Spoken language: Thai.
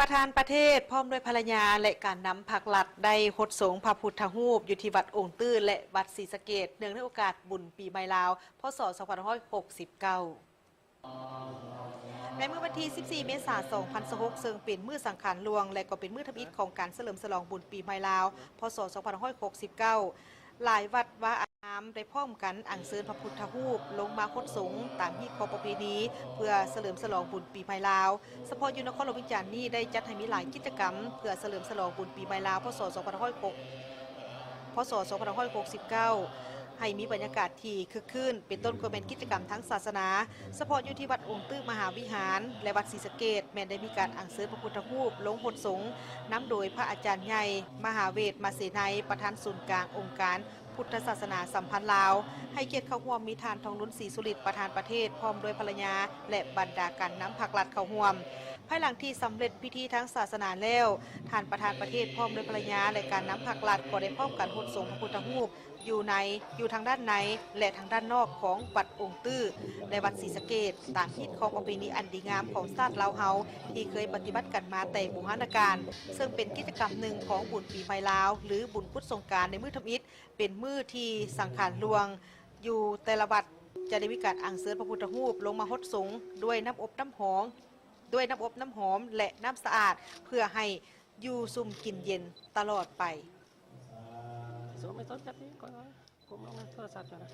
ประธานประเทศพร้อมด้วยภรรยาและการนำผักหลัดได้หดสงพระพุทธรูปอยู่ที่วัดองค์ตื้อและวัดศรีสะเกษเนื่องในโอกาสบุญปีใหม่ลาวพศ2569ในเมื่อวันที่ 14 เมษายน 2026ซึ่งเป็นมื้อสังขารหลวงและก็เป็นมื้อทำอิฐของการเฉลิมฉลองบุญปีใหม่ลาวพศ2569หลายวัดว่าอารามได้พร้อมกันอัญเชิญพระพุทธรูปลงมาคดสงตามที่ขอประเพณีเพื่อเฉลิมฉลองบุญปีใหม่ลาวเฉพาะอยู่นครหลวงวิจารณ์นี้ได้จัดให้มีหลายกิจกรรมเพื่อเฉลิมฉลองบุญปีใหม่ลาวพศ2569ให้มีบรรยากาศที่คึกคืนเป็นต้นก็เป็นกิจกรรมทั้งศาสนาเฉพาะอยู่ที่วัดองค์ตื้อมหาวิหารและวัดศรีสะเกษแม้ได้มีการอัญเชิญพระพุทธรูปลงหดสงนำโดยพระอาจารย์ใหญ่มหาเวทมาเสนัยประธานศูนย์กลางองค์การพุทธศาสนาสัมพันธ์ลาวให้เกียรติเข้าร่วมมีทานทองลุ้นศรีสุริตประธานประเทศพร้อมด้วยภรรยาและบรรดาการนำผักหลัดเข้าร่วมภายหลังที่สำเร็จพิธีทั้งศาสนาแล้วท่านประธานประเทศพร้อมด้วยภรรยาและการนำผักหลัดก็ได้พร้อมกันหดสงพระพุทธรูปอยู่ทางด้านในและทางด้านนอกของวัดองค์ตื้อในวัดศรีสะเกษตามฮิตของประเพณีอันดีงามของชาติลาวเฮาที่เคยปฏิบัติกันมาแต่โบราณกาลซึ่งเป็นกิจกรรมหนึ่งของบุญปีใหม่ลาวหรือบุญพุทธสงกรานต์ในมื้อทำอิฐเป็นมื้อที่สังขารหลวงอยู่แต่ละวัดจะได้มีการอัญเชิญพระพุทธรูปลงมาหดสงด้วยน้ำอบน้ำหอมและน้ำสะอาดเพื่อให้อยู่ซุ่มกินเย็นตลอดไปไม่สนใจนี่ก่อนนะผมเอาโทรศัพท์ก่อนนะ